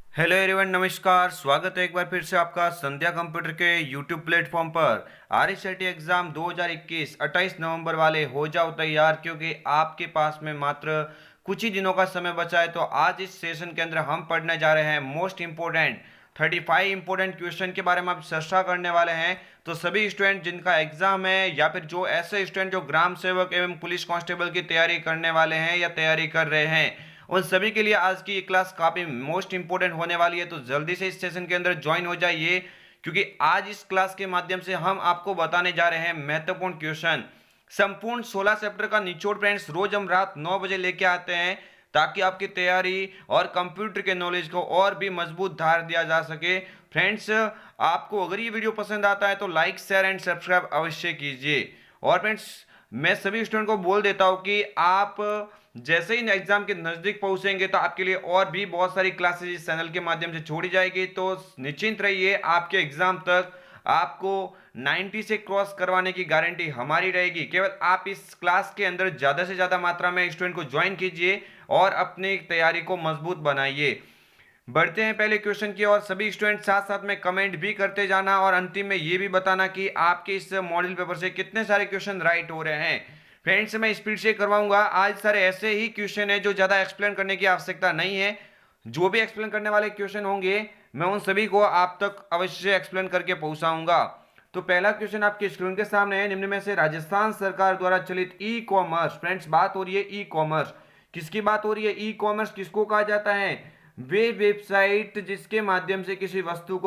Hello everyone, नमस्कार। स्वागत है एक बार फिर से आपका संध्या कंप्यूटर के यूट्यूब प्लेटफॉर्म पर। आरईसीटी एग्जाम 2021 28 नवंबर वाले हो जाओ तैयार, क्योंकि आपके पास में मात्र कुछ ही दिनों का समय बचा है। तो आज इस सेशन के अंदर हम पढ़ने जा रहे हैं मोस्ट इंपोर्टेंट 35 इंपोर्टेंट क्वेश्चन के बारे में आप चर्चा करने वाले हैं। तो सभी स्टूडेंट जिनका एग्जाम है या फिर जो ऐसे स्टूडेंट जो ग्राम सेवक एवं पुलिस कांस्टेबल की तैयारी करने वाले हैं या तैयारी कर रहे हैं, उन सभी के लिए आज की ये क्लास काफी मोस्ट इंपोर्टेंट होने वाली है। तो जल्दी से इस सेशन के अंदर ज्वाइन हो जाइए, क्योंकि आज इस क्लास के माध्यम से हम आपको बताने जा रहे हैं महत्वपूर्ण क्वेश्चन। संपूर्ण 16 चैप्टर का निचोड़ फ्रेंड्स रोज हम रात 9 बजे लेके आते हैं, ताकि आपकी तैयारी और कंप्यूटर के नॉलेज को और भी मजबूत धार दिया जा सके। फ्रेंड्स, आपको अगर ये वीडियो पसंद आता है तो लाइक शेयर एंड सब्सक्राइब अवश्य कीजिए। और फ्रेंड्स, मैं सभी स्टूडेंट को बोल देता हूं कि आप जैसे ही एग्जाम के नजदीक पहुंचेंगे तो आपके लिए और भी बहुत सारी क्लासेस इस चैनल के माध्यम से छोड़ी जाएगी। तो निश्चिंत रहिए, आपके एग्जाम तक आपको 90 से क्रॉस करवाने की गारंटी हमारी रहेगी। केवल आप इस क्लास के अंदर ज्यादा से ज्यादा मात्रा में स्टूडेंट को ज्वाइन कीजिए और अपनी तैयारी को मजबूत बनाइए। बढ़ते हैं पहले क्वेश्चन की ओर। सभी स्टूडेंट साथ साथ में कमेंट भी करते जाना और अंतिम में ये भी बताना कि आपके इस मॉडल पेपर से कितने सारे क्वेश्चन राइट हो रहे हैं। फ्रेंड्स, मैं स्पीड से करवाऊंगा। आज सारे ऐसे ही क्वेश्चन है जो ज्यादा एक्सप्लेन करने की आवश्यकता नहीं है। जो भी एक्सप्लेन करने वाले क्वेश्चन होंगे, मैं उन सभी को आप तक अवश्य एक्सप्लेन करके पहुंचाऊंगा। तो पहला क्वेश्चन आपके स्क्रीन के सामने है। निम्न में से राजस्थान सरकार द्वारा चलित ई कॉमर्स, फ्रेंड्स बात हो रही है ई कॉमर्स, किसकी बात हो रही है? ई कॉमर्स किसको कहा जाता है? वे वेबसाइट जिसके माध्यम से किसी वस्तु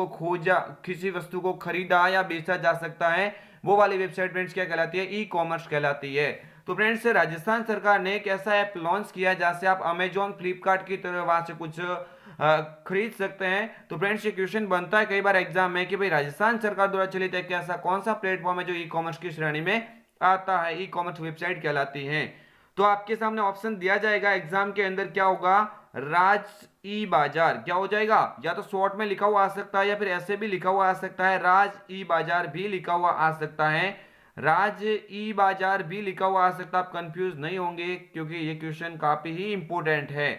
को खरीदा या बेचा जा सकता है, वो वाली वेबसाइट फ्रेंड्स क्या कहलाती है? ई कॉमर्स कहलाती है। तो फ्रेंड्स, राजस्थान सरकार ने एक ऐसा ऐप लॉन्च किया जहां से आप अमेजॉन फ्लिपकार्ट की तरह वहां से कुछ खरीद सकते हैं। तो फ्रेंड्स, ये क्वेश्चन बनता है कई बार एग्जाम में कि भाई राजस्थान सरकार द्वारा चलित एक ऐसा कौन सा प्लेटफॉर्म है जो ई कॉमर्स की श्रेणी में आता है? ई कॉमर्स वेबसाइट कहलाती है। तो आपके सामने ऑप्शन दिया जाएगा एग्जाम के अंदर, क्या होगा? राज ई बाजार। क्या हो जाएगा? या तो शॉर्ट में लिखा हुआ आ सकता है या फिर ऐसे भी लिखा हुआ आ सकता है, राज ई बाजार भी लिखा हुआ आ सकता है, राज ई बाजार भी लिखा हुआ आ सकता है। आप कंफ्यूज नहीं होंगे, क्योंकि ये क्वेश्चन काफी ही इंपॉर्टेंट है।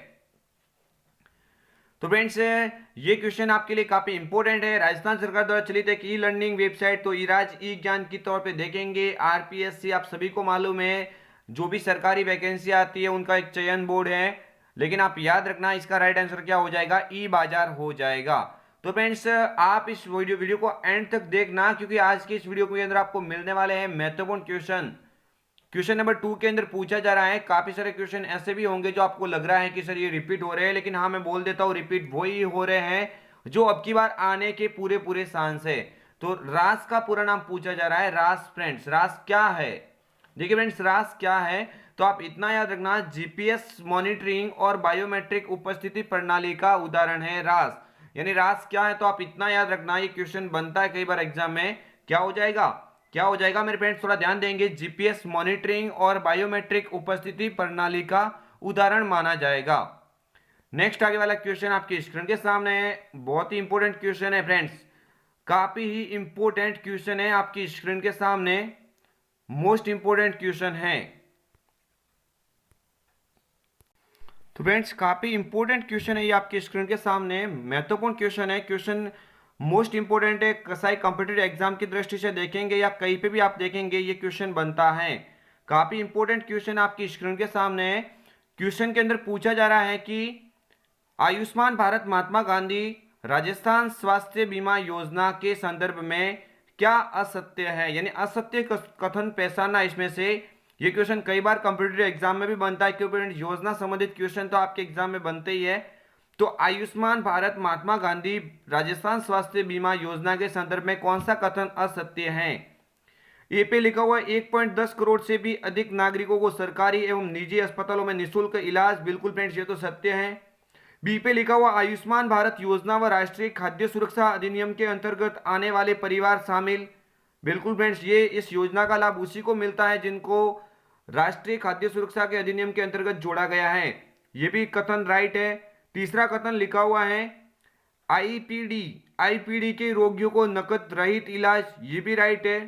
तो फ्रेंड्स, ये क्वेश्चन आपके लिए काफी इंपॉर्टेंट है। राजस्थान सरकार द्वारा चलित एक ई लर्निंग वेबसाइट, तो ईराज ई ज्ञान के तौर पे देखेंगे। आरपीएससी आप सभी को मालूम है, जो भी सरकारी वैकेंसी आती है उनका एक चयन बोर्ड है। लेकिन आप याद रखना, इसका राइट आंसर क्या हो जाएगा? ई बाजार हो जाएगा। तो फ्रेंड्स, आप इस वीडियो को एंड तक देखना, क्योंकि आज की इस वीडियो के अंदर आपको मिलने वाले हैं महत्वपूर्ण क्वेश्चन। क्वेश्चन नंबर 2 के अंदर पूछा जा रहा है। काफी सारे क्वेश्चन ऐसे भी होंगे जो आपको लग रहा है कि सर ये रिपीट हो रहे हैं, लेकिन हाँ, मैं बोल देता हूँ रिपीट वही हो रहे हैं जो अब की बार आने के पूरे पूरे चांस है। तो रास का पूरा नाम पूछा जा रहा है। रास फ्रेंड्स, रास क्या है? देखिए फ्रेंड्स, रास क्या है, तो आप इतना याद रखना, जीपीएस मॉनिटरिंग और बायोमेट्रिक उपस्थिति प्रणाली का उदाहरण है रास। यानी रास क्या है, तो आप इतना याद रखना। ये क्वेश्चन बनता है कई बार एग्जाम में। क्या हो जाएगा? क्या हो जाएगा मेरे फ्रेंड्स? थोड़ा ध्यान देंगे। जीपीएस मॉनिटरिंग और बायोमेट्रिक उपस्थिति प्रणाली का उदाहरण माना जाएगा। नेक्स्ट आगे वाला क्वेश्चन आपकी स्क्रीन के सामने है। बहुत ही इंपॉर्टेंट क्वेश्चन है फ्रेंड्स, काफी ही इंपॉर्टेंट क्वेश्चन है आपकी स्क्रीन के सामने। मोस्ट इंपॉर्टेंट क्वेश्चन है। तो फ्रेंड्स, काफी इंपॉर्टेंट क्वेश्चन है ये आपकी स्क्रीन के सामने। महत्वपूर्ण क्वेश्चन है। क्वेश्चन मोस्ट इंपॉर्टेंट है। कसाई कॉम्पिटिटिव एग्जाम की दृष्टि से देखेंगे या कहीं पे भी आप देखेंगे, ये क्वेश्चन बनता है। काफी इंपॉर्टेंट क्वेश्चन आपकी स्क्रीन के सामने है। क्वेश्चन के अंदर पूछा जा रहा है कि आयुष्मान भारत महात्मा गांधी राजस्थान स्वास्थ्य बीमा योजना के संदर्भ में क्या असत्य है? यानी असत्य कथन पहचानना इसमें से। ये क्वेश्चन कई बार कॉम्पिटिटिव एग्जाम में भी बनता है, क्योंकि योजना संबंधित क्वेश्चन तो आपके एग्जाम में बनते ही है। तो आयुष्मान भारत महात्मा गांधी राजस्थान स्वास्थ्य बीमा योजना के संदर्भ में कौन सा कथन असत्य है? ए पे लिखा हुआ 1.10 करोड़ से भी अधिक नागरिकों को सरकारी एवं निजी अस्पतालों में निःशुल्क इलाज। बिल्कुल फ्रेंड्स, ये तो सत्य है। बी पे लिखा हुआ आयुष्मान भारत योजना व राष्ट्रीय खाद्य सुरक्षा अधिनियम के अंतर्गत आने वाले परिवार शामिल। बिल्कुल फ्रेंड्स, ये इस योजना का लाभ उसी को मिलता है जिनको राष्ट्रीय खाद्य सुरक्षा के अधिनियम के अंतर्गत जोड़ा गया है। ये भी कथन राइट है। तीसरा कथन लिखा हुआ है आईपीडी, आईपीडी के रोगियों को नकद रहित इलाज। ये भी राइट है।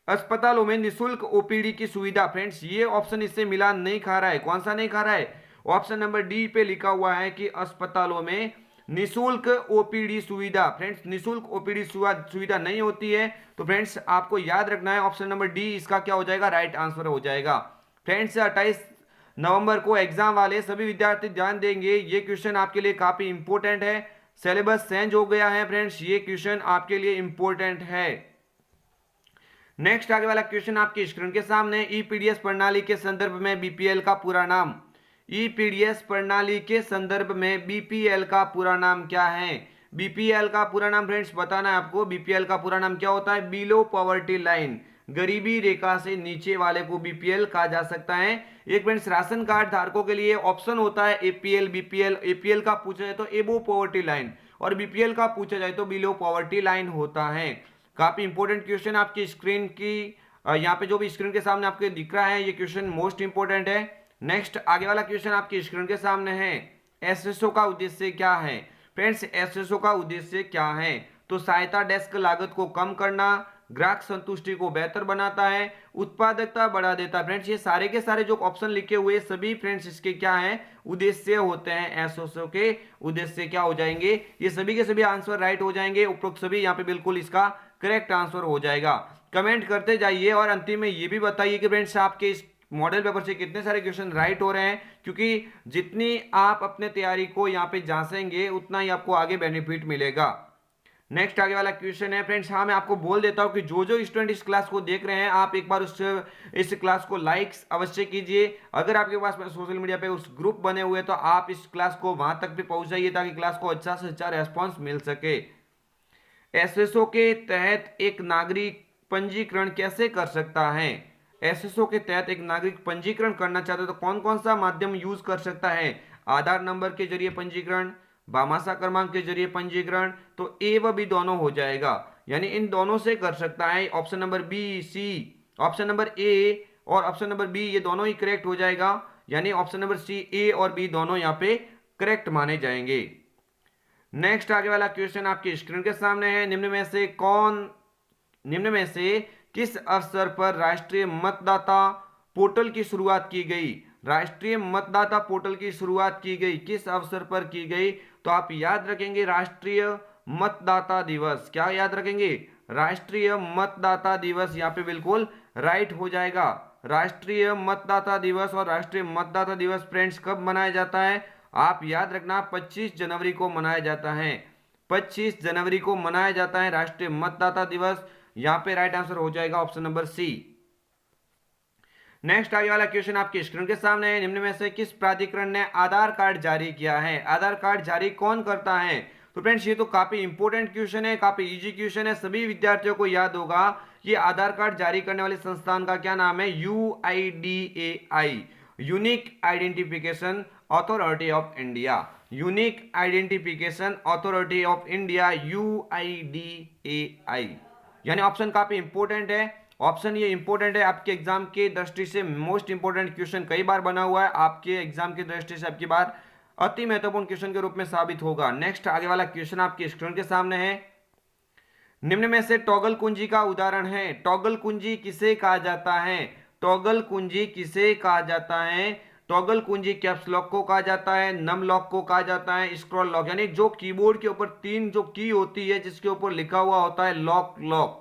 अस्पतालों में निशुल्क ओपीडी की सुविधा। फ्रेंड्स, ये ऑप्शन इससे मिलान नहीं खा रहा है। कौन सा नहीं खा रहा है? ऑप्शन नंबर डी पे लिखा हुआ है कि अस्पतालों में निशुल्क ओपीडी सुविधा, फ्रेंड्स निशुल्क ओपीडी सुविधा नहीं होती है। तो फ्रेंड्स आपको याद रखना है ऑप्शन नंबर डी इसका क्या हो जाएगा, राइट आंसर हो जाएगा। फ्रेंड्स 28 नवंबर को एग्जाम वाले सभी विद्यार्थी ध्यान देंगे, ये क्वेश्चन आपके लिए काफी इंपॉर्टेंट है। सिलेबस चेंज हो गया है फ्रेंड्स, ये क्वेश्चन आपके लिए इंपॉर्टेंट है। नेक्स्ट आगे वाला क्वेश्चन आपकी स्क्रीन के सामने, ईपीडीएस प्रणाली के संदर्भ में बीपीएल का पूरा नाम। ईपीडीएस प्रणाली के संदर्भ में बीपीएल का पूरा नाम क्या है? बीपीएल का पूरा नाम फ्रेंड्स बताना है आपको। बीपीएल का पूरा नाम क्या होता है? बिलो पॉवर्टी लाइन, गरीबी रेखा से नीचे वाले को बीपीएल कहा जा सकता है। एक फ्रेंड्स राशन कार्ड धारकों के लिए ऑप्शन होता है एपीएल बीपीएल। एपीएल का पूछा जाए तो एबो पॉवर्टी लाइन, और बीपीएल का पूछा जाए तो बिलो पॉवर्टी लाइन होता है। काफी इंपॉर्टेंट क्वेश्चन आपकी स्क्रीन की यहाँ पे जो भी स्क्रीन के सामने आपके दिख रहा है, ये क्वेश्चन मोस्ट इंपॉर्टेंट है। नेक्स्ट आगे वाला क्वेश्चन आपकी स्क्रीन के सामने है, एसएसओ का उद्देश्य क्या है? फ्रेंड्स एसएसओ का उद्देश्य क्या है? तो सहायता डेस्क लागत को कम करना, ग्राहक संतुष्टि को बेहतर बनाता है, उत्पादकता बढ़ा देता है। फ्रेंड्स ये सारे के सारे जो ऑप्शन लिखे हुए सभी फ्रेंड्स इसके क्या है, उद्देश्य होते हैं। एसएसओ के उद्देश्य क्या हो जाएंगे? ये सभी के सभी आंसर राइट हो जाएंगे। उपरोक्त सभी यहाँ पे बिल्कुल इसका करेक्ट आंसर हो जाएगा। कमेंट करते जाइए और अंतिम में ये भी बताइए कि फ्रेंड्स आपके इस मॉडल पेपर से कितने सारे क्वेश्चन राइट हो रहे हैं, क्योंकि जितनी आप अपने तैयारी को यहाँ पे जांचेंगे उतना ही आपको आगे बेनिफिट मिलेगा। नेक्स्ट आगे वाला क्वेश्चन है फ्रेंड्स, हाँ मैं आपको बोल देता हूँ कि जो जो स्टूडेंट इस क्लास को देख रहे हैं आप एक बार इस क्लास को लाइक्स अवश्य कीजिए। अगर आपके पास सोशल मीडिया पे उस ग्रुप बने हुए तो आप इस क्लास को वहां तक भी पहुंचाइए ताकि क्लास को अच्छा से अच्छा रेस्पॉन्स मिल सके। एसएसओ के तहत एक नागरिक पंजीकरण कैसे कर सकता है? एसएसओ के तहत एक नागरिक पंजीकरण करना चाहते हो तो कौन कौन सा माध्यम यूज कर सकता है? आधार नंबर के जरिए पंजीकरण, भामाशाह क्रमांक के जरिए पंजीकरण, तो ए व बी दोनों हो जाएगा, यानी इन दोनों से कर सकता है। Option number B, C, option number A और ऑप्शन नंबर बी ये दोनों ही करेक्ट हो जाएगा, यानी ऑप्शन नंबर सी, ए और बी दोनों यहाँ पे करेक्ट माने जाएंगे। नेक्स्ट आगे वाला क्वेश्चन आपकी स्क्रीन के सामने है, निम्न में से किस अवसर पर राष्ट्रीय मतदाता पोर्टल की शुरुआत की गई? राष्ट्रीय मतदाता पोर्टल की शुरुआत की गई किस अवसर पर की गई? तो आप याद रखेंगे राष्ट्रीय मतदाता दिवस। क्या याद रखेंगे? राष्ट्रीय मतदाता दिवस, यहाँ पे बिल्कुल राइट हो जाएगा। राष्ट्रीय मतदाता दिवस, और राष्ट्रीय मतदाता दिवस फ्रेंड्स कब मनाया जाता है? आप याद रखना 25 जनवरी को मनाया जाता है। 25 जनवरी को मनाया जाता है राष्ट्रीय मतदाता दिवस। यहाँ पे राइट आंसर हो जाएगा ऑप्शन नंबर सी। नेक्स्ट आगे वाला क्वेश्चन आपके स्क्रीन के सामने है, निम्न में से किस प्राधिकरण ने आधार कार्ड जारी किया है? आधार कार्ड जारी कौन करता है? तो फ्रेंड्स ये तो काफी इंपॉर्टेंट क्वेश्चन है, काफी इजी क्वेश्चन है, सभी विद्यार्थियों को याद होगा। ये आधार कार्ड जारी करने वाले संस्थान का क्या नाम है? UIDAI, unique identification authority of India. Unique identification authority of India, UIDAI. यानी ऑप्शन काफी इंपॉर्टेंट है। ऑप्शन ये इंपॉर्टेंट है आपके एग्जाम की दृष्टि से, मोस्ट इंपॉर्टेंट क्वेश्चन कई बार बना हुआ है, आपके एग्जाम की दृष्टि से आपकी बार अति महत्वपूर्ण क्वेश्चन के रूप में साबित होगा। नेक्स्ट आगे वाला क्वेश्चन आपके स्क्रीन के सामने है, निम्न में से टॉगल कुंजी का उदाहरण है। टॉगल कुंजी किसे कहा जाता है? टॉगल कुंजी किसे कहा जाता है? टॉगल कुंजी कैप्स लॉक को कहा जाता है, नम लॉक को कहा जाता है, स्क्रॉल लॉक, यानी जो कीबोर्ड के ऊपर तीन जो की होती है जिसके ऊपर लिखा हुआ होता है लॉक लॉक,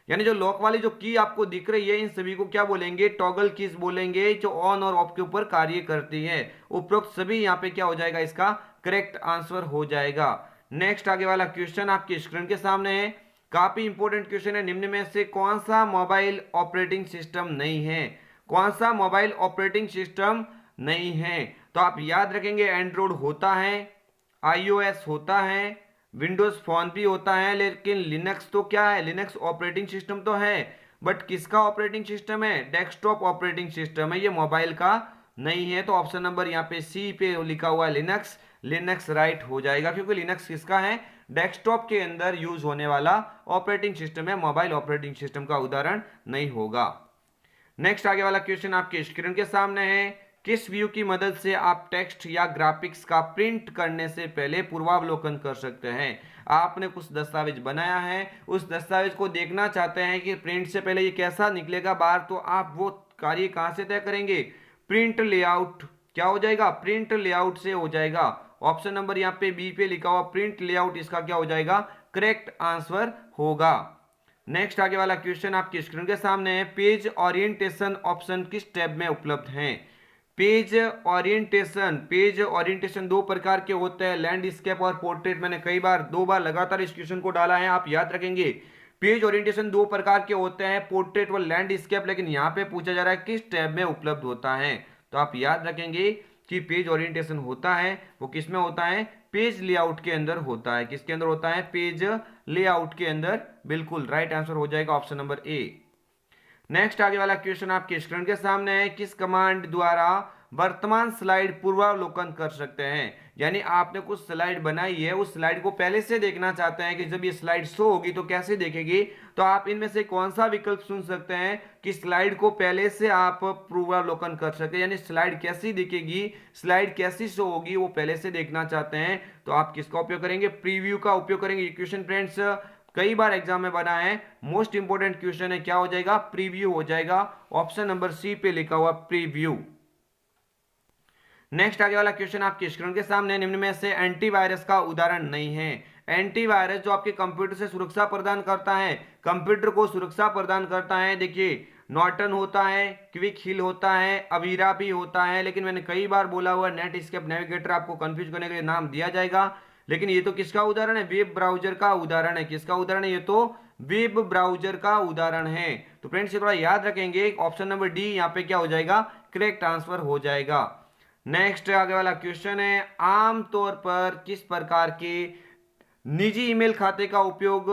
यानी जो लॉक वाली जो की आपको दिख रही है इन सभी को क्या बोलेंगे? टॉगल कीज बोलेंगे, जो ऑन और ऑफ के ऊपर कार्य करती है। उपरोक्त सभी यहाँ पे क्या हो जाएगा? इसका करेक्ट आंसर हो जाएगा। नेक्स्ट आगे वाला क्वेश्चन आपकी स्क्रीन के सामने है, काफी इंपॉर्टेंट क्वेश्चन है, निम्न में से कौन सा मोबाइल ऑपरेटिंग सिस्टम नहीं है? कौन सा मोबाइल ऑपरेटिंग सिस्टम नहीं है? तो आप याद रखेंगे एंड्रॉइड होता है, आईओएस होता है, विंडोज फोन भी होता है, लेकिन लिनक्स तो क्या है? लिनक्स ऑपरेटिंग सिस्टम तो है, बट किसका ऑपरेटिंग सिस्टम है? डेस्कटॉप ऑपरेटिंग सिस्टम है, ये मोबाइल का नहीं है। तो ऑप्शन नंबर यहाँ पे सी पे लिखा हुआ है लिनक्स, लिनक्स राइट हो जाएगा, क्योंकि लिनक्स किसका है? डेस्कटॉप के अंदर यूज होने वाला ऑपरेटिंग सिस्टम है, मोबाइल ऑपरेटिंग सिस्टम का उदाहरण नहीं होगा। नेक्स्ट आगे वाला क्वेश्चन आपके स्क्रीन के सामने है, किस व्यू की मदद से आप टेक्स्ट या ग्राफिक्स का प्रिंट करने से पहले पूर्वावलोकन कर सकते हैं? आपने कुछ दस्तावेज बनाया है, उस दस्तावेज को देखना चाहते हैं कि प्रिंट से पहले ये कैसा निकलेगा बाहर, तो आप वो कार्य कहां से तय करेंगे? प्रिंट लेआउट, क्या हो जाएगा? प्रिंट लेआउट से हो जाएगा। ऑप्शन नंबर यहाँ पे बी पे लिखा हुआ प्रिंट लेआउट इसका क्या हो जाएगा, करेक्ट आंसर होगा। नेक्स्ट आगे वाला क्वेश्चन आपकी स्क्रीन के सामने है, पेज ओरिएंटेशन ऑप्शन किस टैब में उपलब्ध हैं। पेज ओरिएंटेशन दो प्रकार के होते हैं, लैंडस्केप और पोर्ट्रेट। मैंने कई बार 2 बार लगातार इस क्वेश्चन को डाला है, आप याद रखेंगे। पेज ओरिएंटेशन दो प्रकार के होते हैं, पोर्ट्रेट और लैंडस्केप, लेकिन यहाँ पे पूछा जा रहा है किस टैब में उपलब्ध होता है। तो आप याद रखेंगे कि पेज ओरिएंटेशन होता है वो किस में होता है, पेज लेआउट के अंदर होता है। किसके अंदर होता है, पेज लेआउट के अंदर। बिल्कुल राइट आंसर हो जाएगा ऑप्शन नंबर ए। नेक्स्ट आगे वाला क्वेश्चन आपके स्क्रीन के सामने है, किस कमांड द्वारा वर्तमान स्लाइड पूर्वावलोकन कर सकते हैं। यानी आपने कुछ स्लाइड बनाई है, उस स्लाइड को पहले से देखना चाहते हैं कि जब ये स्लाइड शो होगी तो कैसे देखेगी। तो आप इनमें से कौन सा विकल्प चुन सकते हैं कि स्लाइड को पहले से आप पूर्वावलोकन कर सके, यानी स्लाइड कैसी दिखेगी, स्लाइड कैसी शो होगी वो पहले से देखना चाहते हैं। तो आप किसका उपयोग करेंगे, प्रीव्यू का उपयोग करेंगे। क्वेश्चन फ्रेंड्स कई बार एग्जाम में बना है, मोस्ट इंपोर्टेंट क्वेश्चन है, क्या हो जाएगा, प्रीव्यू हो जाएगा। ऑप्शन नंबर सी पे लिखा हुआ प्रीव्यू। नेक्स्ट आगे वाला क्वेश्चन आपके स्क्रीन के सामने, निम्न में से एंटीवायरस का उदाहरण नहीं है। एंटीवायरस जो आपके कंप्यूटर से सुरक्षा प्रदान करता है, कंप्यूटर को सुरक्षा प्रदान करता है, देखिए नॉर्टन होता है, क्विक हिल होता है, अवीरा भी होता है। लेकिन मैंने कई बार बोला हुआ नेटस्केप नेविगेटर आपको कंफ्यूज करने के लिए नाम दिया जाएगा, लेकिन ये तो किसका उदाहरण है, वेब ब्राउजर का उदाहरण है। किसका उदाहरण है, ये तो वेब ब्राउजर का उदाहरण है। तो फ्रेंड्स ये थोड़ा याद रखेंगे, ऑप्शन नंबर डी यहाँ पे क्या हो जाएगा, करेक्ट आंसर हो जाएगा। नेक्स्ट आगे वाला क्वेश्चन है, आमतौर पर किस प्रकार के निजी ईमेल खाते का उपयोग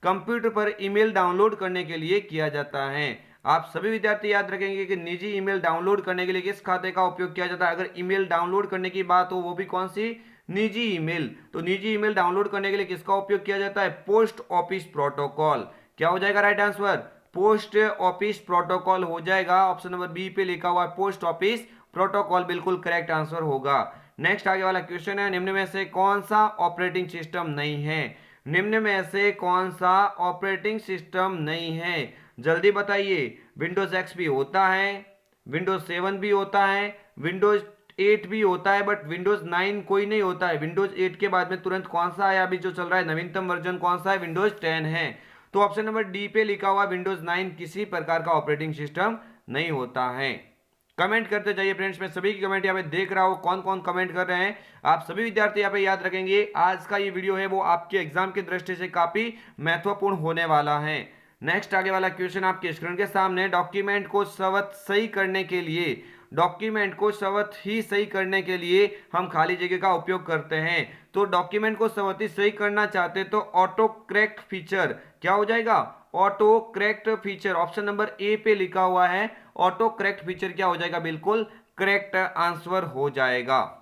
कंप्यूटर पर ईमेल डाउनलोड करने के लिए किया जाता है। आप सभी विद्यार्थी याद रखेंगे कि निजी ईमेल डाउनलोड करने के लिए किस खाते का उपयोग किया जाता है। अगर ईमेल डाउनलोड करने की बात हो, वो भी कौन सी, निजी ईमेल। तो निजी ईमेल डाउनलोड करने के लिए किसका उपयोग किया जाता है, पोस्ट ऑफिस प्रोटोकॉल। क्या हो जाएगा right answer, post office protocol हो जाएगा। ऑप्शन नंबर बी पे लिखा हुआ है पोस्ट ऑफिस प्रोटोकॉल, बिल्कुल करेक्ट आंसर होगा। नेक्स्ट आगे वाला क्वेश्चन है, निम्न में से कौन सा ऑपरेटिंग सिस्टम नहीं है। निम्न में से कौन सा ऑपरेटिंग सिस्टम नहीं है, जल्दी बताइए। विंडोज एक्सपी होता है, विंडोज 7 भी होता है, विंडोज 8 भी होता है, बट विंडोज 9 कोई नहीं होता है। विंडोज 8 के बाद में तुरंत कौन सा है, अभी जो चल रहा है नवीनतम वर्जन कौन सा है, विंडोज 10 है। तो ऑप्शन नंबर डी पे लिखा हुआ विंडोज 9 किसी प्रकार का ऑपरेटिंग सिस्टम नहीं होता है। कमेंट करते जाइए फ्रेंड्स, मैं सभी की कमेंट यहाँ पे देख रहा हूँ, कौन कौन कमेंट कर रहे हैं। आप सभी विद्यार्थी यहाँ पे याद रखेंगे, आज का ये वीडियो है वो आपके एग्जाम की दृष्टि से काफी महत्वपूर्ण होने वाला है। नेक्स्ट आगे वाला क्वेश्चन आपके स्क्रीन के सामने, डॉक्यूमेंट को स्वतः सही करने के लिए, डॉक्यूमेंट को स्वतः ही सही करने के लिए हम खाली जगह का उपयोग करते हैं। तो डॉक्यूमेंट को स्वतः सही करना चाहते तो ऑटो करेक्ट फीचर क्या हो जाएगा, auto correct feature. Option number ए पे लिखा हुआ है ऑटो करेक्ट फीचर, क्या हो जाएगा, बिल्कुल करेक्ट आंसर हो जाएगा।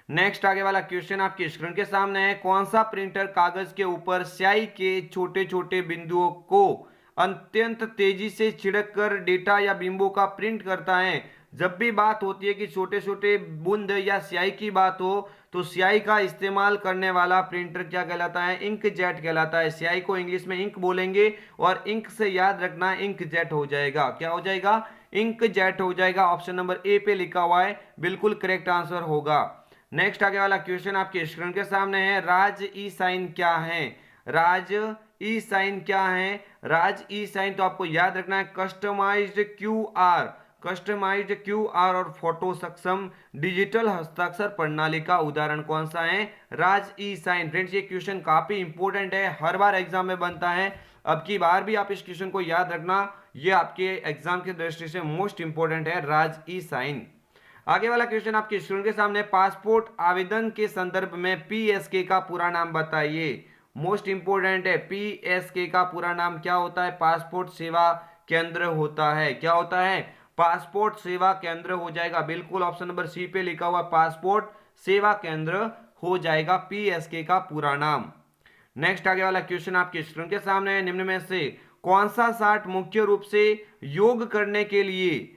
नेक्स्ट आगे वाला क्वेश्चन आपकी स्क्रीन के सामने है, कौन सा प्रिंटर कागज के ऊपर स्याही के छोटे छोटे बिंदुओं को अत्यंत तेजी से छिड़क कर डेटा या बिंबों का प्रिंट करता है। जब भी बात होती है कि छोटे छोटे बूंद या स्याही की बात हो, तो स्याही का इस्तेमाल करने वाला प्रिंटर क्या कहलाता है, इंक जेट कहलाता है। स्याही को इंग्लिश में इंक बोलेंगे, और इंक से याद रखना इंक जेट हो जाएगा। क्या हो जाएगा, इंक जेट हो जाएगा। ऑप्शन नंबर ए पे लिखा हुआ है, बिल्कुल करेक्ट आंसर होगा। नेक्स्ट आगे वाला क्वेश्चन आपके स्क्रीन के सामने है, राज ई साइन क्या है। राज ई साइन क्या है, राज ई साइन तो आपको याद रखना है कस्टमाइज्ड क्यूआर, कस्टमाइज्ड क्यूआर और फोटो सक्षम डिजिटल हस्ताक्षर प्रणाली का उदाहरण कौन सा है, राज ई साइन। फ्रेंड्स ये क्वेश्चन काफी इंपॉर्टेंट है, हर बार एग्जाम में बनता है। अब की बार भी आप इस क्वेश्चन को याद रखना, ये आपके एग्जाम की दृष्टि से मोस्ट इंपॉर्टेंट है, राज ई साइन। आगे वाला क्वेश्चन आपके स्टूडेंट के सामने, पासपोर्ट आवेदन के संदर्भ में पीएसके का पूरा नाम बताइए। मोस्ट इंपोर्टेंट है, पीएसके का पूरा नाम क्या होता है, पासपोर्ट सेवा केंद्र होता है। क्या होता है, पासपोर्ट सेवा केंद्र हो जाएगा, बिल्कुल ऑप्शन नंबर सी पे लिखा हुआ पासपोर्ट सेवा केंद्र हो जाएगा पीएसके का पूरा नाम। नेक्स्ट आगे वाला क्वेश्चन आपके स्क्रीन के सामने है, निम्न में से कौन सा चार्ट मुख्य रूप से योग करने के लिए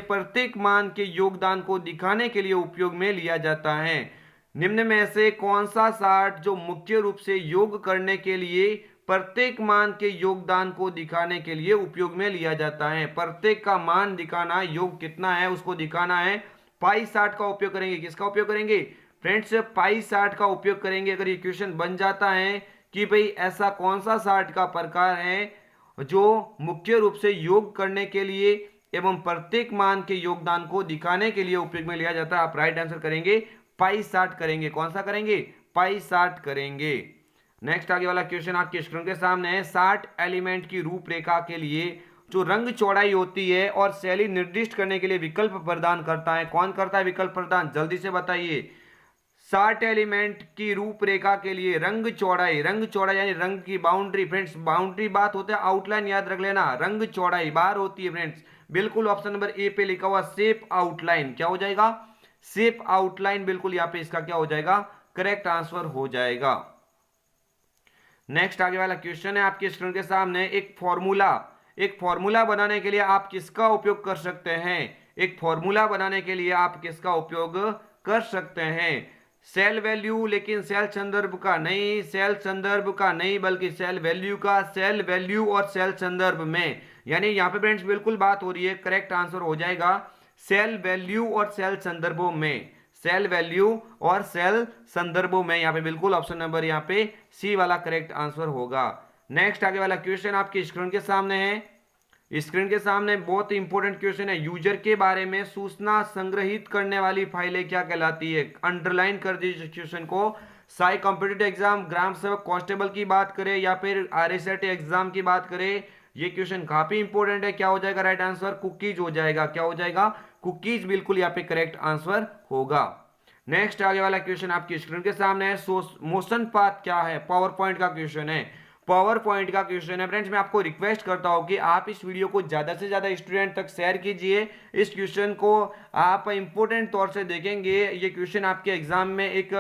प्रत्येक मान के योगदान को दिखाने के लिए उपयोग में लिया जाता है। निम्न में से कौन सा चार्ट जो मुख्य रूप से योग करने के लिए प्रत्येक मान के योगदान को दिखाने के लिए उपयोग में लिया जाता है। प्रत्येक का मान दिखाना, योग कितना है उसको दिखाना है, पाई 60 का उपयोग करेंगे। किसका उपयोग करेंगे फ्रेंड्स? पाई 60 का उपयोग करेंगे। अगर ये क्वेश्चन बन जाता है कि भाई ऐसा कौन सा 60 का प्रकार है जो मुख्य रूप से योग करने के लिए एवं प्रत्येक मान के योगदान को दिखाने के लिए उपयोग में लिया जाता है, आप राइट आंसर करेंगे पाई 60 करेंगे। कौन सा करेंगे? पाई 60 करेंगे। नेक्स्ट आगे वाला क्वेश्चन आपके स्क्रीन के सामने है। 60 एलिमेंट की रूपरेखा के लिए जो रंग चौड़ाई होती है और शैली निर्दिष्ट करने के लिए विकल्प प्रदान करता है, कौन करता है विकल्प प्रदान? जल्दी से बताइए। 60 एलिमेंट की रूपरेखा के लिए रंग चौड़ाई यानी रंग की बाउंड्री। फ्रेंड्स बाउंड्री बात होता है, आउटलाइन याद रख लेना। रंग चौड़ाई बाहर होती है फ्रेंड्स। बिल्कुल ऑप्शन नंबर ए पे लिखा हुआ शेप आउटलाइन, क्या हो जाएगा? Shape outline. बिल्कुल यहाँ पे इसका क्या हो जाएगा? करेक्ट आंसर हो जाएगा। नेक्स्ट आगे वाला क्वेश्चन है आपके स्क्रीन के सामने। एक फॉर्मूला बनाने के लिए आप किसका उपयोग कर सकते हैं? एक फॉर्मूला बनाने के लिए आप किसका उपयोग कर सकते हैं? सेल वैल्यू, लेकिन सेल संदर्भ का नहीं, सेल संदर्भ का नहीं, बल्कि सेल वैल्यू का। सेल वैल्यू और सेल संदर्भ में, यानी यहाँ पे फ्रेंड्स बिल्कुल बात हो रही है, करेक्ट आंसर हो जाएगा सेल वैल्यू और सेल संदर्भों में। सेल वैल्यू और सेल संदर्भों में, यहाँ पे बिल्कुल ऑप्शन नंबर यहाँ पे सी वाला करेक्ट आंसर होगा। नेक्स्ट आगे वाला क्वेश्चन आपकी स्क्रीन के सामने है। स्क्रीन के सामने बहुत इंपॉर्टेंट क्वेश्चन है। यूजर के बारे में सूचना संग्रहित करने वाली फाइलें क्या कहलाती है? अंडरलाइन कर दीजिए क्वेश्चन को। साई कॉम्पिटिटिव एग्जाम, ग्राम सेवक कांस्टेबल की बात करें या फिर आरएसआरटी एग्जाम की बात करें, ये क्वेश्चन काफी इंपॉर्टेंट है। क्या हो जाएगा राइट आंसर? कुकीज हो जाएगा। क्या हो जाएगा? कुकीज बिल्कुल यहाँ पे करेक्ट आंसर होगा। नेक्स्ट आगे वाला क्वेश्चन आपकी स्क्रीन के सामने है। मोशन पाथ क्या है? पावर पॉइंट का क्वेश्चन है। पावर पॉइंट का क्वेश्चन है। फ्रेंड्स मैं आपको रिक्वेस्ट करता हूं कि आप इस वीडियो को ज्यादा से ज्यादा स्टूडेंट तक शेयर कीजिए। इस क्वेश्चन को आप इंपोर्टेंट तौर से देखेंगे। ये क्वेश्चन आपके एग्जाम में एक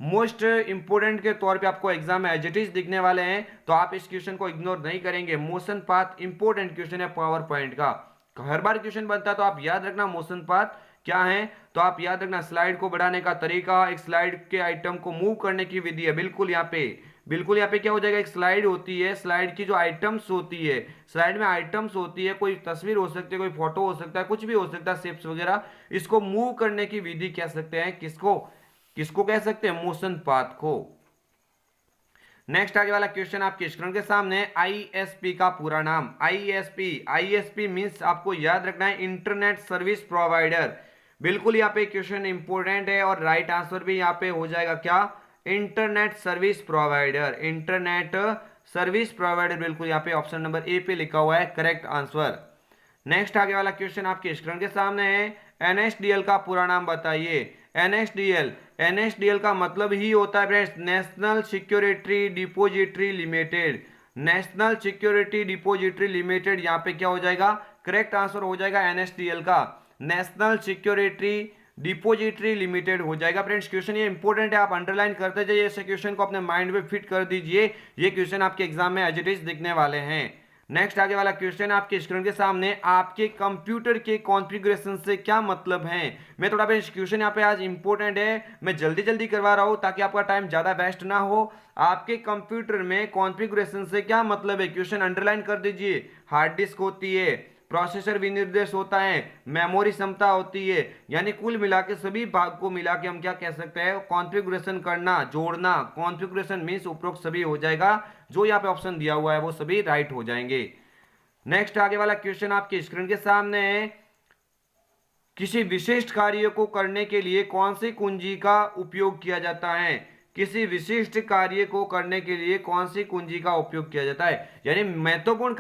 मोस्ट इंपोर्टेंट के तौर पे आपको एग्जाम में एज इट इज दिखने वाले हैं, तो आप इस क्वेश्चन को इग्नोर नहीं करेंगे। मोशन पाथ इंपोर्टेंट क्वेश्चन है पावर पॉइंट का। हर बार क्वेश्चन बनता है तो आप याद रखना मोशन पाथ क्या है। तो आप याद रखना स्लाइड को बढ़ाने का तरीका, एक स्लाइड के आइटम को मूव करने की विधि है। बिल्कुल यहाँ पे क्या हो जाएगा? एक स्लाइड होती है, स्लाइड की जो आइटम्स होती है, स्लाइड में आइटम्स होती है, कोई तस्वीर हो सकती है, कोई फोटो हो सकता है, कुछ भी हो सकता है, शेप्स वगैरह, इसको मूव करने की विधि कह सकते हैं। किसको कह सकते हैं? मोशन पाथ को। नेक्स्ट आगे वाला क्वेश्चन आपके स्क्रीन के सामने। आईएसपी का पूरा नाम। आईएसपी मींस आपको याद रखना है इंटरनेट सर्विस प्रोवाइडर। बिल्कुल यहाँ पे क्वेश्चन इंपोर्टेंट है और राइट आंसर भी यहाँ पे हो जाएगा क्या? Internet service provider. Internet service provider बिल्कुल यहाँ पे ऑप्शन नंबर ए पे लिखा हुआ है करेक्ट आंसर। नेक्स्ट आगे वाला क्वेश्चन आपके स्क्रीन के सामने है। एनएसडीएल का पूरा नाम बताइए। एनएसडीएल का मतलब ही होता है friends national security depository limited. National security depository limited यहाँ पे क्या हो जाएगा? करेक्ट आंसर हो जाएगा एनएसडीएल का नेशनल सिक्योरिटी डिपोजिटरी लिमिटेड हो जाएगा। फ्रेंड्स क्वेश्चन ये इंपॉर्टेंट है, आप अंडरलाइन करते जाइए, ऐसे क्वेश्चन को अपने माइंड में फिट कर दीजिए। ये क्वेश्चन आपके एग्जाम में एज इट इज दिखने वाले हैं। नेक्स्ट आगे वाला क्वेश्चन आपके स्क्रीन के सामने। आपके कंप्यूटर के कॉन्फ़िगरेशन से क्या मतलब है? मैं थोड़ा इस क्वेश्चन यहाँ पे आज इंपॉर्टेंट है, मैं जल्दी जल्दी करवा रहा हूँ ताकि आपका टाइम ज्यादा वेस्ट ना हो। आपके कंप्यूटर में कॉन्फ़िगरेशन से क्या मतलब है? क्वेश्चन अंडरलाइन कर दीजिए। हार्ड डिस्क होती है, प्रोसेसर विनिर्देश होता है, मेमोरी क्षमता होती है, यानी कुल मिला के सभी भाग को मिला के हम क्या कह सकते हैं? कॉन्फ़िगरेशन करना, जोड़ना। कॉन्फ़िगरेशन मींस उपरोक्त सभी हो जाएगा। जो यहाँ पे ऑप्शन दिया हुआ है वो सभी राइट हो जाएंगे। नेक्स्ट आगे वाला क्वेश्चन आपके स्क्रीन के सामने है। किसी विशिष्ट कार्य को करने के लिए कौन सी कुंजी का उपयोग किया जाता है? किसी विशिष्ट कार्य को करने के लिए कौन सी कुंजी का उपयोग किया जाता है? यानी महत्वपूर्ण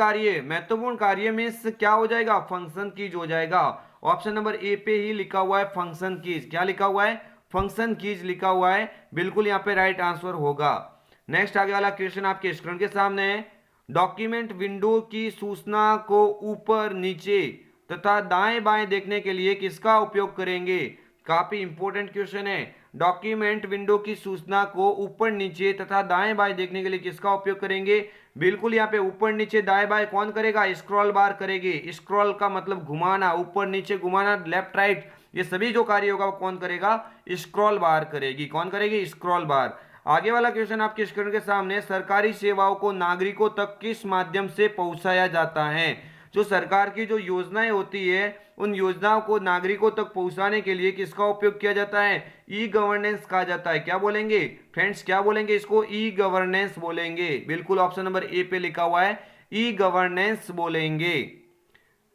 कार्य में क्या हो जाएगा? फंक्शन कीज हो जाएगा। ऑप्शन नंबर ए पे ही लिखा हुआ है फंक्शन कीज। क्या लिखा हुआ है? फंक्शन कीज लिखा हुआ है। बिल्कुल यहाँ पे राइट आंसर होगा। नेक्स्ट आगे वाला क्वेश्चन आपके स्क्रीन के सामने है। डॉक्यूमेंट विंडो की सूचना को ऊपर नीचे तथा दाएं बाएं देखने के लिए किसका उपयोग करेंगे? काफी इंपॉर्टेंट क्वेश्चन है। डॉक्यूमेंट विंडो की सूचना को ऊपर नीचे तथा दाएं बाएं देखने के लिए किसका उपयोग करेंगे? बिल्कुल यहाँ पे ऊपर नीचे दाएं बाएं कौन करेगा? स्क्रॉल बार करेगी। स्क्रॉल का मतलब घुमाना, ऊपर नीचे घुमाना, लेफ्ट राइट, ये सभी जो कार्य होगा वो कौन करेगा? स्क्रॉल बार करेगी। कौन करेगी? स्क्रॉल बार। आगे वाला क्वेश्चन आपके स्क्रीन के सामने। सरकारी सेवाओं को नागरिकों तक किस माध्यम से पहुंचाया जाता है? जो सरकार की जो योजनाएं होती है उन योजनाओं को नागरिकों तक पहुंचाने के लिए किसका उपयोग किया जाता है? ई गवर्नेंस कहा जाता है। क्या बोलेंगे फ्रेंड्स, क्या बोलेंगे इसको? ई गवर्नेंस बोलेंगे। बिल्कुल ऑप्शन नंबर ए पे लिखा हुआ है, ई गवर्नेंस बोलेंगे।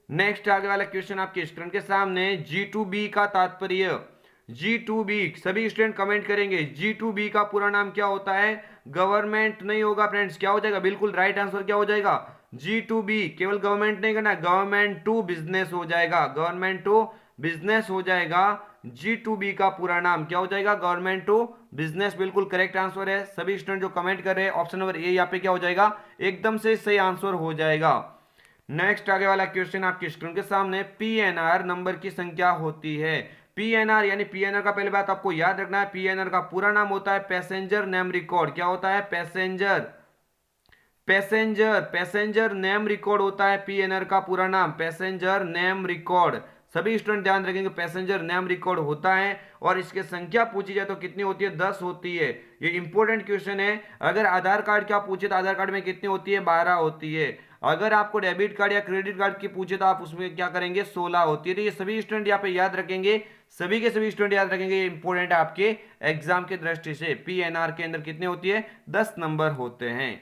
नेक्स्ट आगे वाला क्वेश्चन आपके स्क्रीन के सामने, G2B का तात्पर्य। G2B सभी स्टूडेंट कमेंट करेंगे, G2B का पूरा नाम क्या होता है? गवर्नमेंट नहीं होगा फ्रेंड्स, क्या हो जाएगा? बिल्कुल राइट आंसर क्या हो जाएगा? G2B। केवल गवर्नमेंट नहीं करना, गवर्नमेंट टू बिजनेस हो जाएगा, गवर्नमेंट टू बिजनेस हो जाएगा। G2B का पूरा नाम क्या हो जाएगा? Government to business. बिल्कुल करेक्ट आंसर है। सभी स्टूडेंट जो कमेंट कर रहे हैं ऑप्शन नंबर ए यहाँ पे क्या हो जाएगा? एकदम से सही आंसर हो जाएगा। नेक्स्ट आगे वाला क्वेश्चन आपकी स्क्रीन के सामने, पीएनआर नंबर की संख्या होती है। पीएनआर यानी पीएनआर का पहले बात आपको याद रखना है, पीएनआर का पूरा नाम होता है पैसेंजर नेम रिकॉर्ड। क्या होता है? Passenger passenger passenger name record होता है पीएनआर का पूरा नाम, पैसेंजर नेम रिकॉर्ड। सभी स्टूडेंट ध्यान रखेंगे, पैसेंजर नेम रिकॉर्ड होता है। और इसके संख्या पूछी जाए तो कितनी होती है? 10 होती है। ये इंपॉर्टेंट क्वेश्चन है। अगर आधार कार्ड क्या पूछे तो आधार कार्ड में कितनी होती है? 12 होती है। अगर आपको डेबिट कार्ड या क्रेडिट कार्ड की पूछे तो आप उसमें क्या करेंगे? 16 होती है। तो ये सभी स्टूडेंट यहाँ पे याद रखेंगे, सभी के सभी स्टूडेंट याद रखेंगे, ये इंपॉर्टेंट है आपके एग्जाम की दृष्टि से। पीएनआर के अंदर कितने होती है? 10 नंबर होते हैं।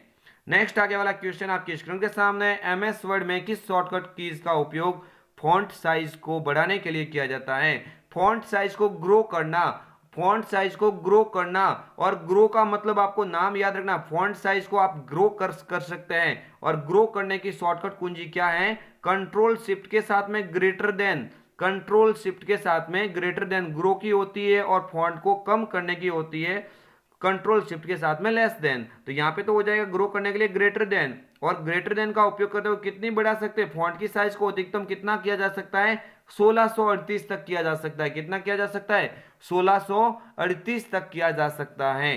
नेक्स्ट आगे वाला क्वेश्चन आपकी स्क्रीन के सामने, एमएस वर्ड में किस शॉर्टकट कीज का उपयोग फॉन्ट साइज को बढ़ाने के लिए किया जाता है? फॉन्ट साइज को ग्रो करना, फॉन्ट साइज को ग्रो करना। और ग्रो का मतलब आपको नाम याद रखना, फॉन्ट साइज को आप ग्रो कर सकते हैं। और ग्रो करने की शॉर्टकट कुंजी क्या है? कंट्रोल शिफ्ट के साथ में ग्रेटर देन, कंट्रोल शिफ्ट के साथ में ग्रेटर देन ग्रो की होती है, और फॉन्ट को कम करने की होती है कंट्रोल शिफ्ट के साथ में लेस देन। तो यहां पे तो हो जाएगा ग्रो करने के लिए ग्रेटर देन। और ग्रेटर देन का उपयोग करते हुए कितनी बढ़ा सकते हैं? फॉन्ट की साइज को अधिकतम कितना किया जा सकता है? 1638 तक किया जा सकता है। कितना किया जा सकता है? 1638 तक किया जा सकता है।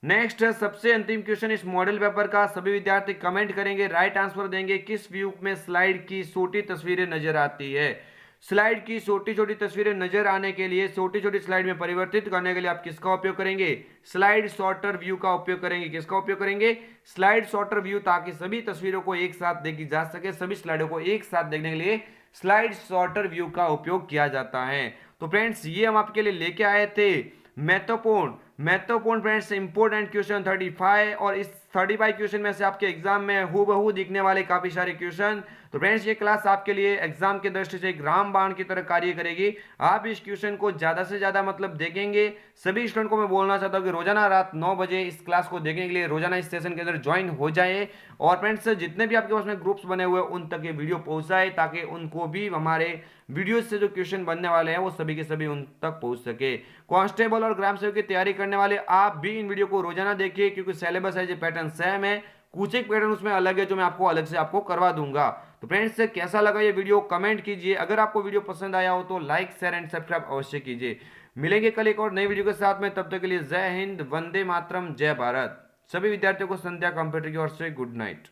नेक्स्ट है सबसे अंतिम क्वेश्चन इस मॉडल पेपर का। सभी विद्यार्थी कमेंट करेंगे, राइट आंसर देंगे। किस व्यू में स्लाइड की छोटी तस्वीरें नजर आती है? स्लाइड की छोटी छोटी तस्वीरें नजर आने के लिए, छोटी छोटी स्लाइड में परिवर्तित करने के लिए आप किसका उपयोग करेंगे? स्लाइड सॉर्टर व्यू का उपयोग करेंगे। किसका उपयोग करेंगे? स्लाइड सॉर्टर व्यू, ताकि सभी तस्वीरों को एक साथ देखी जा सके, सभी स्लाइडों को एक साथ देखने के लिए स्लाइड सॉर्टर व्यू का उपयोग किया जाता है। तो फ्रेंड्स ये हम आपके लिए लेके आए थे महत्वपूर्ण फ्रेंड्स इंपोर्टेंट क्वेश्चन 35। और इस 35 क्वेश्चन में से आपके एग्जाम में हूबहू दिखने वाले काफी सारे क्वेश्चन। तो फ्रेंड्स ये क्लास आपके लिए एग्जाम की दृष्टि से एक रामबाण की तरह कार्य करेगी। आप इस क्वेश्चन को ज्यादा से ज्यादा मतलब देखेंगे। सभी स्टूडेंट को मैं बोलना चाहता हूँ कि रोजाना रात 9 बजे इस क्लास को देखने के लिए रोजाना इस सेशन के अंदर ज्वाइन हो जाए। और फ्रेंड्स जितने भी आपके पास में ग्रुप्स बने हुए उन तक ये वीडियो पहुंचाए, ताकि उनको भी हमारे वीडियो से जो क्वेश्चन बनने वाले हैं वो सभी के सभी उन तक पहुंच सके। कांस्टेबल और ग्राम सेवक की तैयारी करने वाले आप भी इन वीडियो को रोजाना देखिए, क्योंकि सिलेबस है, पैटर्न सेम है, कुछ एक पैटर्न उसमें अलग है जो मैं आपको अलग से आपको करवा दूंगा। तो फ्रेंड्स कैसा लगा ये वीडियो कमेंट कीजिए। अगर आपको वीडियो पसंद आया हो तो लाइक शेयर एंड सब्सक्राइब अवश्य कीजिए। मिलेंगे कल एक और नई वीडियो के साथ में, तब तक के लिए जय हिंद, वंदे मातरम, जय भारत। सभी विद्यार्थियों को संध्या कंप्यूटर की ओर से गुड नाइट।